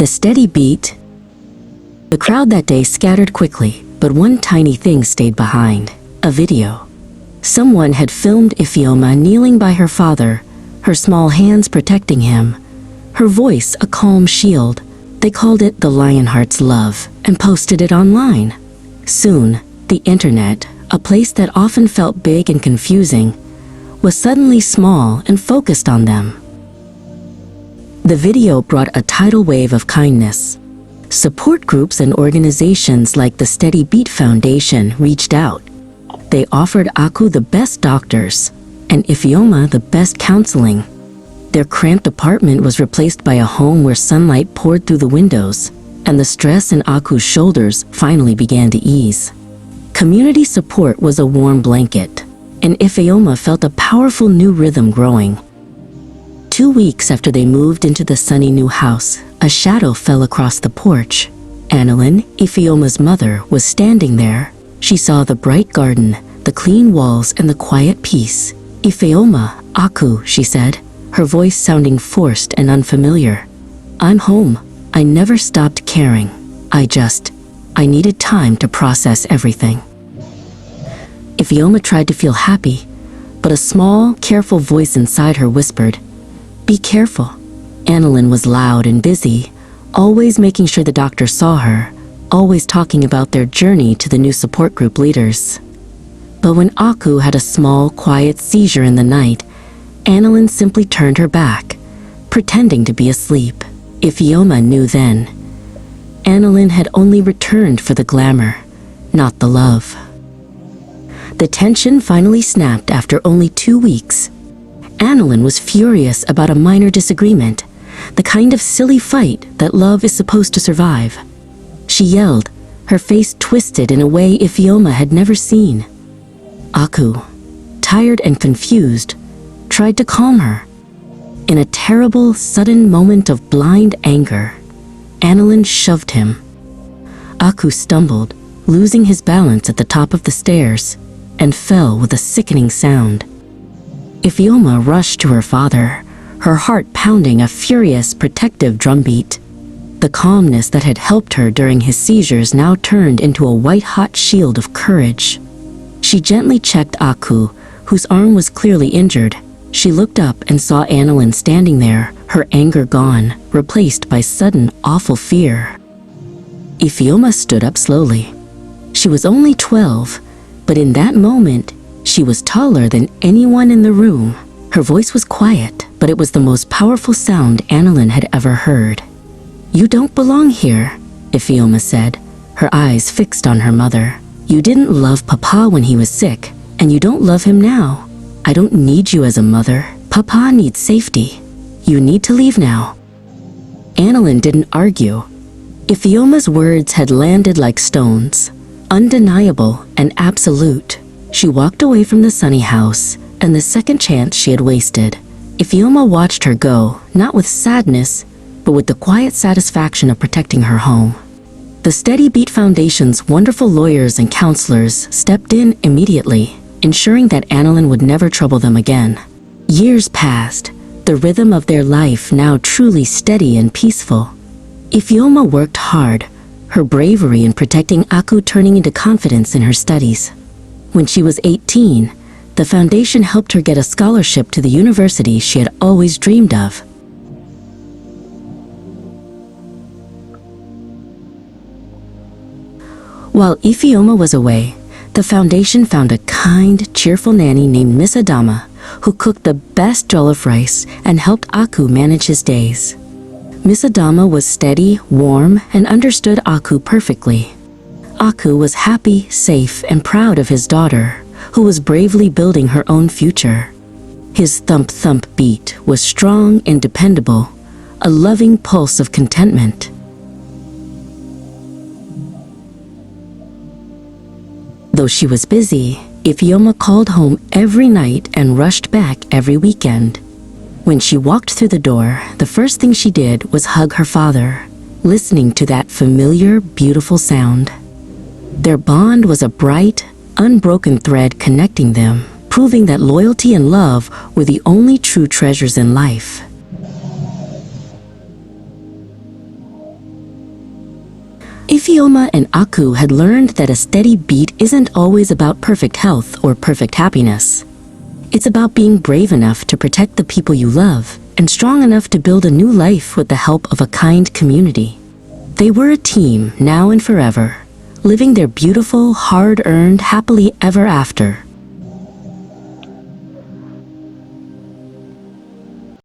The steady beat. The crowd that day scattered quickly, but one tiny thing stayed behind: a video. Someone had filmed Ifeoma kneeling by her father, her small hands protecting him, her voice a calm shield. They called it the Lionheart's love and posted it online. Soon, the internet, a place that often felt big and confusing, was suddenly small and focused on them. The video brought a tidal wave of kindness. Support groups and organizations like the Steady Beat Foundation reached out. They offered Aku the best doctors and Ifeoma the best counseling. Their cramped apartment was replaced by a home where sunlight poured through the windows, and the stress in Aku's shoulders finally began to ease. Community support was a warm blanket, and Ifeoma felt a powerful new rhythm growing. 2 weeks after they moved into the sunny new house, a shadow fell across the porch. Annalyn, Ifeoma's mother, was standing there. She saw the bright garden, the clean walls, and the quiet peace. "Ifeoma, Aku," she said, her voice sounding forced and unfamiliar. "I'm home. I never stopped caring. I needed time to process everything." Ifeoma tried to feel happy, but a small, careful voice inside her whispered, "Be careful." Annalyn was loud and busy, always making sure the doctor saw her, always talking about their journey to the new support group leaders. But when Aku had a small, quiet seizure in the night, Annalyn simply turned her back, pretending to be asleep. Ifeoma knew then. Annalyn had only returned for the glamour, not the love. The tension finally snapped after only 2 weeks. Annalyn was furious about a minor disagreement, the kind of silly fight that love is supposed to survive. She yelled, her face twisted in a way Ifeoma had never seen. Aku, tired and confused, tried to calm her. In a terrible, sudden moment of blind anger, Annalyn shoved him. Aku stumbled, losing his balance at the top of the stairs, and fell with a sickening sound. Ifeoma rushed to her father, her heart pounding a furious, protective drumbeat. The calmness that had helped her during his seizures now turned into a white-hot shield of courage. She gently checked Aku, whose arm was clearly injured. She looked up and saw Annalyn standing there, her anger gone, replaced by sudden, awful fear. Ifeoma stood up slowly. She was only 12, but in that moment, she was taller than anyone in the room. Her voice was quiet, but it was the most powerful sound Annalyn had ever heard. "You don't belong here," Ifeoma said, her eyes fixed on her mother. "You didn't love Papa when he was sick, and you don't love him now. I don't need you as a mother. Papa needs safety. You need to leave now." Annalyn didn't argue. Ifeoma's words had landed like stones, undeniable and absolute. She walked away from the sunny house and the second chance she had wasted. Ifeoma watched her go, not with sadness, but with the quiet satisfaction of protecting her home. The Steady Beat Foundation's wonderful lawyers and counselors stepped in immediately, ensuring that Annalyn would never trouble them again. Years passed, the rhythm of their life now truly steady and peaceful. Ifeoma worked hard, her bravery in protecting Aku turning into confidence in her studies. When she was 18, the foundation helped her get a scholarship to the university she had always dreamed of. While Ifeoma was away, the foundation found a kind, cheerful nanny named Miss Adama, who cooked the best jollof rice and helped Aku manage his days. Miss Adama was steady, warm, and understood Aku perfectly. Aku was happy, safe, and proud of his daughter, who was bravely building her own future. His thump-thump beat was strong and dependable, a loving pulse of contentment. Though she was busy, Ifeoma called home every night and rushed back every weekend. When she walked through the door, the first thing she did was hug her father, listening to that familiar, beautiful sound. Their bond was a bright, unbroken thread connecting them, proving that loyalty and love were the only true treasures in life. Ifeoma and Aku had learned that a steady beat isn't always about perfect health or perfect happiness. It's about being brave enough to protect the people you love and strong enough to build a new life with the help of a kind community. They were a team now and forever, living their beautiful, hard-earned happily ever after.